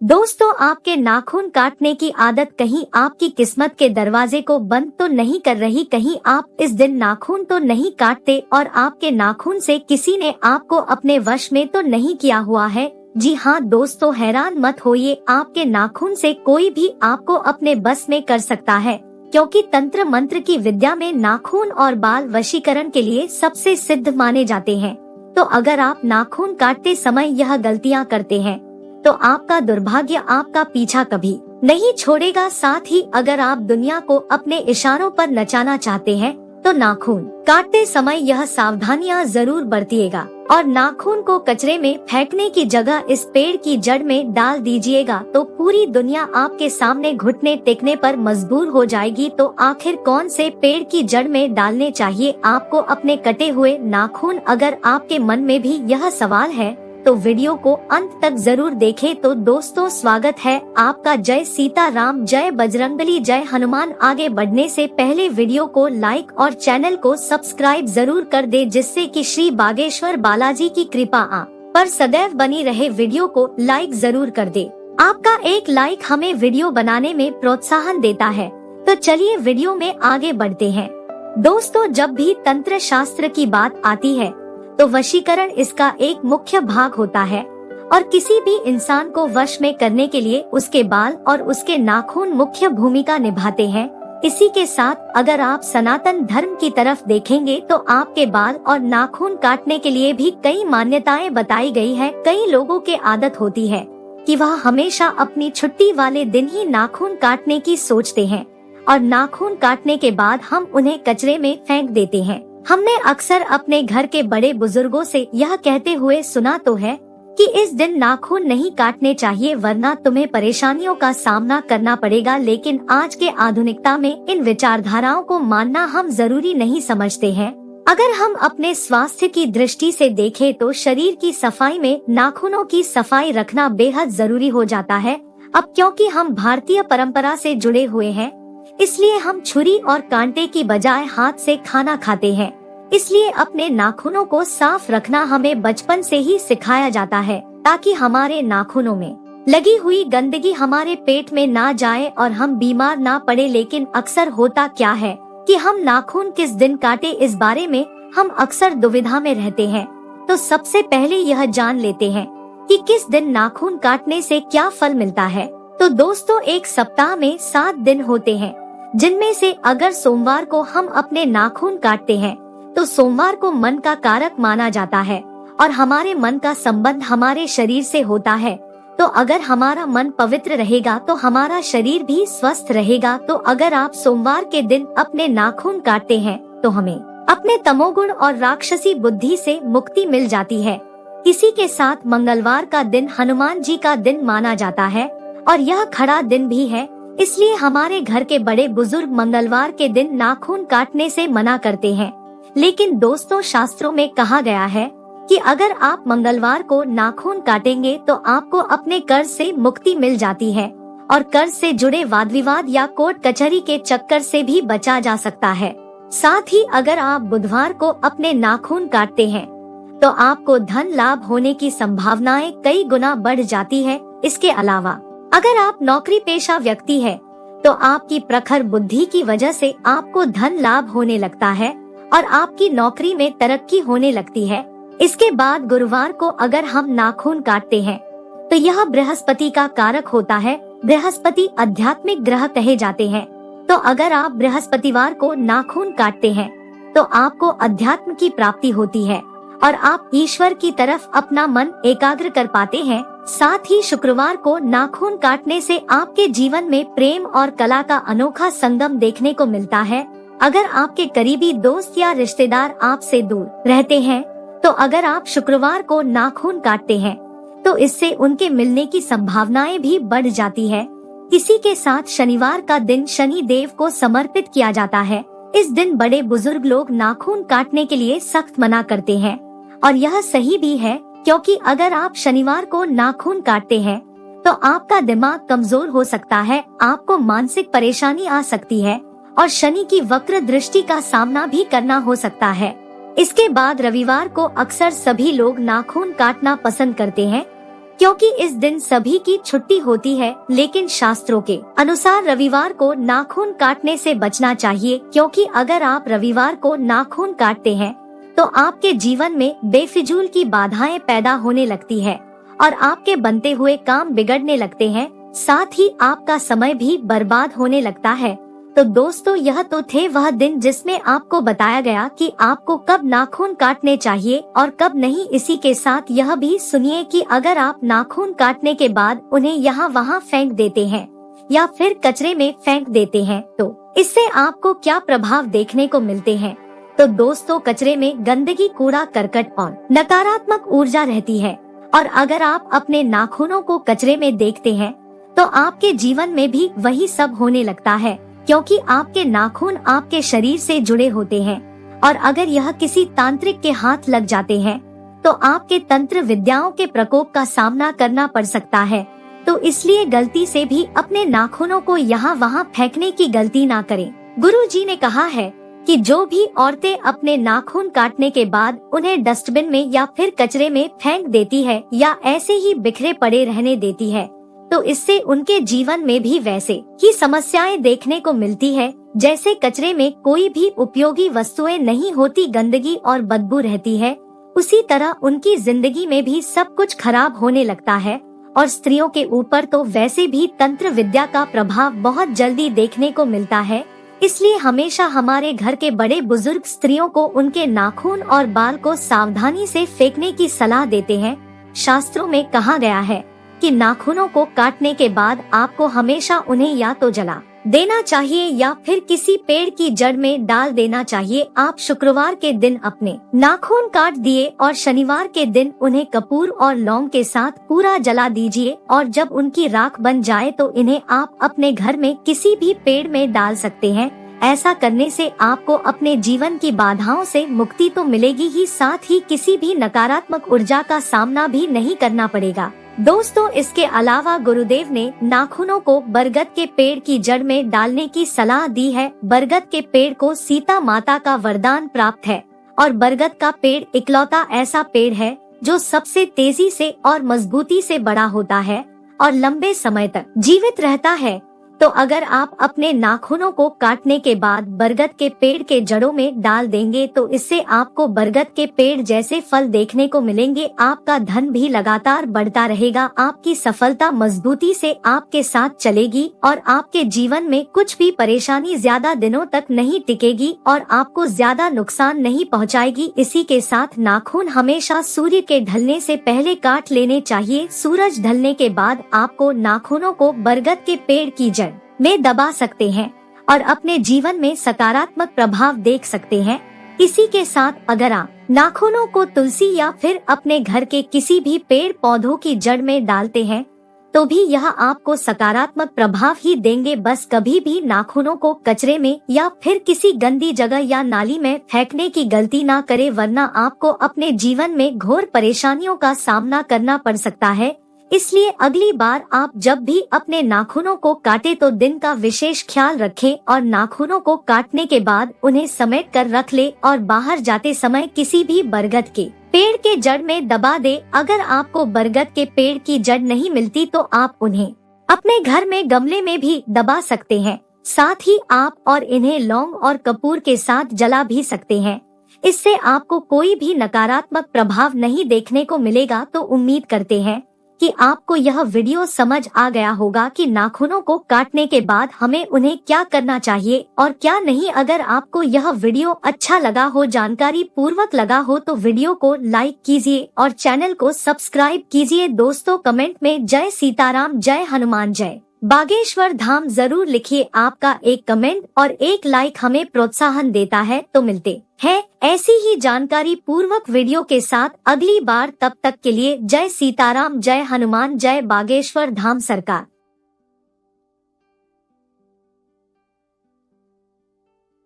दोस्तों, आपके नाखून काटने की आदत कहीं आपकी किस्मत के दरवाजे को बंद तो नहीं कर रही? कहीं आप इस दिन नाखून तो नहीं काटते और आपके नाखून से किसी ने आपको अपने वश में तो नहीं किया हुआ है? जी हाँ दोस्तों, हैरान मत होइए, आपके नाखून से कोई भी आपको अपने बस में कर सकता है, क्योंकि तंत्र मंत्र की विद्या में नाखून और बाल वशीकरण के लिए सबसे सिद्ध माने जाते हैं। तो अगर आप नाखून काटते समय यह गलतियाँ करते हैं तो आपका दुर्भाग्य आपका पीछा कभी नहीं छोड़ेगा। साथ ही अगर आप दुनिया को अपने इशारों पर नचाना चाहते हैं तो नाखून काटते समय यह सावधानियां जरूर बरतिएगा और नाखून को कचरे में फेंकने की जगह इस पेड़ की जड़ में डाल दीजिएगा, तो पूरी दुनिया आपके सामने घुटने टेकने पर मजबूर हो जाएगी। तो आखिर कौन से पेड़ की जड़ में डालने चाहिए आपको अपने कटे हुए नाखून? अगर आपके मन में भी यह सवाल है तो वीडियो को अंत तक जरूर देखें। तो दोस्तों, स्वागत है आपका। जय सीताराम, जय बजरंगबली, जय हनुमान। आगे बढ़ने से पहले वीडियो को लाइक और चैनल को सब्सक्राइब जरूर कर दे, जिससे कि श्री बागेश्वर बालाजी की कृपा आप पर सदैव बनी रहे। वीडियो को लाइक जरूर कर दे, आपका एक लाइक हमें वीडियो बनाने में प्रोत्साहन देता है। तो चलिए वीडियो में आगे बढ़ते हैं। दोस्तों, जब भी तंत्र शास्त्र की बात आती है तो वशीकरण इसका एक मुख्य भाग होता है और किसी भी इंसान को वश में करने के लिए उसके बाल और उसके नाखून मुख्य भूमिका निभाते हैं। इसी के साथ अगर आप सनातन धर्म की तरफ देखेंगे तो आपके बाल और नाखून काटने के लिए भी कई मान्यताएं बताई गई है। कई लोगों के आदत होती है कि वह हमेशा अपनी छुट्टी वाले दिन ही नाखून काटने की सोचते हैं और नाखून काटने के बाद हम उन्हें कचरे में फेंक देते हैं। हमने अक्सर अपने घर के बड़े बुजुर्गों से यह कहते हुए सुना तो है कि इस दिन नाखून नहीं काटने चाहिए, वरना तुम्हें परेशानियों का सामना करना पड़ेगा। लेकिन आज के आधुनिकता में इन विचारधाराओं को मानना हम जरूरी नहीं समझते हैं। अगर हम अपने स्वास्थ्य की दृष्टि से देखें तो शरीर की सफाई में नाखूनों की सफाई रखना बेहद जरूरी हो जाता है। अब क्योंकि हम भारतीय परंपरा से जुड़े हुए हैं, इसलिए हम छुरी और कांटे की बजाय हाथ से खाना खाते हैं। इसलिए अपने नाखूनों को साफ रखना हमें बचपन से ही सिखाया जाता है, ताकि हमारे नाखूनों में लगी हुई गंदगी हमारे पेट में ना जाए और हम बीमार ना पड़े। लेकिन अक्सर होता क्या है कि हम नाखून किस दिन काटे, इस बारे में हम अक्सर दुविधा में रहते हैं। तो सबसे पहले यह जान लेते हैं कि किस दिन नाखून काटने से क्या फल मिलता है। तो दोस्तों, एक सप्ताह में 7 दिन होते हैं, जिनमें से अगर सोमवार को हम अपने नाखून काटते हैं तो सोमवार को मन का कारक माना जाता है और हमारे मन का संबंध हमारे शरीर से होता है। तो अगर हमारा मन पवित्र रहेगा तो हमारा शरीर भी स्वस्थ रहेगा। तो अगर आप सोमवार के दिन अपने नाखून काटते हैं तो हमें अपने तमोगुण और राक्षसी बुद्धि से मुक्ति मिल जाती है। इसी के साथ मंगलवार का दिन हनुमान जी का दिन माना जाता है और यह खड़ा दिन भी है, इसलिए हमारे घर के बड़े बुजुर्ग मंगलवार के दिन नाखून काटने से मना करते हैं। लेकिन दोस्तों, शास्त्रों में कहा गया है कि अगर आप मंगलवार को नाखून काटेंगे तो आपको अपने कर्ज से मुक्ति मिल जाती है और कर्ज से जुड़े वाद विवाद या कोर्ट कचहरी के चक्कर से भी बचा जा सकता है। साथ ही अगर आप बुधवार को अपने नाखून काटते हैं तो आपको धन लाभ होने की संभावनाएं कई गुना बढ़ जाती है। इसके अलावा अगर आप नौकरी पेशा व्यक्ति है तो आपकी प्रखर बुद्धि की वजह से आपको धन लाभ होने लगता है और आपकी नौकरी में तरक्की होने लगती है। इसके बाद गुरुवार को अगर हम नाखून काटते हैं तो यह बृहस्पति का कारक होता है। बृहस्पति आध्यात्मिक ग्रह कहे जाते हैं। तो अगर आप बृहस्पतिवार को नाखून काटते हैं तो आपको अध्यात्म की प्राप्ति होती है और आप ईश्वर की तरफ अपना मन एकाग्र कर पाते हैं। साथ ही शुक्रवार को नाखून काटने से आपके जीवन में प्रेम और कला का अनोखा संगम देखने को मिलता है। अगर आपके करीबी दोस्त या रिश्तेदार आपसे दूर रहते हैं तो अगर आप शुक्रवार को नाखून काटते हैं तो इससे उनके मिलने की संभावनाएं भी बढ़ जाती है। इसी के साथ शनिवार का दिन शनि देव को समर्पित किया जाता है। इस दिन बड़े बुजुर्ग लोग नाखून काटने के लिए सख्त मना करते हैं और यह सही भी है, क्योंकि अगर आप शनिवार को नाखून काटते हैं तो आपका दिमाग कमजोर हो सकता है, आपको मानसिक परेशानी आ सकती है और शनि की वक्र दृष्टि का सामना भी करना हो सकता है। इसके बाद रविवार को अक्सर सभी लोग नाखून काटना पसंद करते हैं। क्योंकि इस दिन सभी की छुट्टी होती है। लेकिन शास्त्रों के अनुसार रविवार को नाखून काटने से बचना चाहिए, क्योंकि अगर आप रविवार को नाखून काटते हैं तो आपके जीवन में बेफिजूल की बाधाएं पैदा होने लगती है और आपके बनते हुए काम बिगड़ने लगते हैं, साथ ही आपका समय भी बर्बाद होने लगता है। तो दोस्तों, यह तो थे वह दिन जिसमें आपको बताया गया कि आपको कब नाखून काटने चाहिए और कब नहीं। इसी के साथ यह भी सुनिए कि अगर आप नाखून काटने के बाद उन्हें यहाँ वहाँ फेंक देते हैं या फिर कचरे में फेंक देते हैं तो इससे आपको क्या प्रभाव देखने को मिलते हैं। तो दोस्तों, कचरे में गंदगी, कूड़ा करकट और नकारात्मक ऊर्जा रहती है, और अगर आप अपने नाखूनों को कचरे में देखते हैं तो आपके जीवन में भी वही सब होने लगता है, क्योंकि आपके नाखून आपके शरीर से जुड़े होते हैं और अगर यह किसी तांत्रिक के हाथ लग जाते हैं तो आपके तंत्र विद्याओं के प्रकोप का सामना करना पड़ सकता है। तो इसलिए गलती से भी अपने नाखूनों को यहाँ वहाँ फेंकने की गलती ना करें। गुरुजी ने कहा है कि जो भी औरतें अपने नाखून काटने के बाद उन्हें डस्टबिन में या फिर कचरे में फेंक देती है या ऐसे ही बिखरे पड़े रहने देती है, तो इससे उनके जीवन में भी वैसे ही समस्याएं देखने को मिलती है जैसे कचरे में कोई भी उपयोगी वस्तुएं नहीं होती, गंदगी और बदबू रहती है। उसी तरह उनकी जिंदगी में भी सब कुछ खराब होने लगता है। और स्त्रियों के ऊपर तो वैसे भी तंत्र विद्या का प्रभाव बहुत जल्दी देखने को मिलता है। इसलिए हमेशा हमारे घर के बड़े बुजुर्ग स्त्रियों को उनके नाखून और बाल को सावधानी से फेंकने की सलाह देते हैं। शास्त्रों में कहा गया है कि नाखूनों को काटने के बाद आपको हमेशा उन्हें या तो जला देना चाहिए या फिर किसी पेड़ की जड़ में डाल देना चाहिए। आप शुक्रवार के दिन अपने नाखून काट दिए और शनिवार के दिन उन्हें कपूर और लौंग के साथ पूरा जला दीजिए और जब उनकी राख बन जाए तो इन्हें आप अपने घर में किसी भी पेड़ में डाल सकते हैं। ऐसा करने से आपको अपने जीवन की बाधाओं से मुक्ति तो मिलेगी ही, साथ ही किसी भी नकारात्मक ऊर्जा का सामना भी नहीं करना पड़ेगा। दोस्तों, इसके अलावा गुरुदेव ने नाखूनों को बरगद के पेड़ की जड़ में डालने की सलाह दी है। बरगद के पेड़ को सीता माता का वरदान प्राप्त है और बरगद का पेड़ इकलौता ऐसा पेड़ है जो सबसे तेजी से और मजबूती से बड़ा होता है और लंबे समय तक जीवित रहता है। तो अगर आप अपने नाखूनों को काटने के बाद बरगद के पेड़ के जड़ों में डाल देंगे तो इससे आपको बरगद के पेड़ जैसे फल देखने को मिलेंगे। आपका धन भी लगातार बढ़ता रहेगा, आपकी सफलता मजबूती से आपके साथ चलेगी और आपके जीवन में कुछ भी परेशानी ज्यादा दिनों तक नहीं टिकेगी और आपको ज्यादा नुकसान नहीं पहुंचाएगी। इसी के साथ नाखून हमेशा सूर्य के ढलने से पहले काट लेने चाहिए। सूरज ढलने के बाद आपको नाखूनों को बरगद के पेड़ की जड़ में दबा सकते हैं और अपने जीवन में सकारात्मक प्रभाव देख सकते हैं। इसी के साथ अगर आप नाखूनों को तुलसी या फिर अपने घर के किसी भी पेड़ पौधों की जड़ में डालते हैं तो भी यह आपको सकारात्मक प्रभाव ही देंगे। बस कभी भी नाखूनों को कचरे में या फिर किसी गंदी जगह या नाली में फेंकने की गलती ना करें, वरना आपको अपने जीवन में घोर परेशानियों का सामना करना पड़ सकता है। इसलिए अगली बार आप जब भी अपने नाखूनों को काटे तो दिन का विशेष ख्याल रखें और नाखूनों को काटने के बाद उन्हें समेट कर रख ले और बाहर जाते समय किसी भी बरगद के पेड़ के जड़ में दबा दे। अगर आपको बरगद के पेड़ की जड़ नहीं मिलती तो आप उन्हें अपने घर में गमले में भी दबा सकते हैं। साथ ही आप और इन्हें लौंग और कपूर के साथ जला भी सकते हैं। इससे आपको कोई भी नकारात्मक प्रभाव नहीं देखने को मिलेगा। तो उम्मीद करते हैं कि आपको यह वीडियो समझ आ गया होगा कि नाखूनों को काटने के बाद हमें उन्हें क्या करना चाहिए और क्या नहीं। अगर आपको यह वीडियो अच्छा लगा हो, जानकारी पूर्वक लगा हो तो वीडियो को लाइक कीजिए और चैनल को सब्सक्राइब कीजिए। दोस्तों, कमेंट में जय सीताराम, जय हनुमान, जय बागेश्वर धाम जरूर लिखिए। आपका एक कमेंट और एक लाइक हमें प्रोत्साहन देता है। तो मिलते हैं ऐसी ही जानकारी पूर्वक वीडियो के साथ अगली बार। तब तक के लिए जय सीताराम, जय हनुमान, जय बागेश्वर धाम सरकार।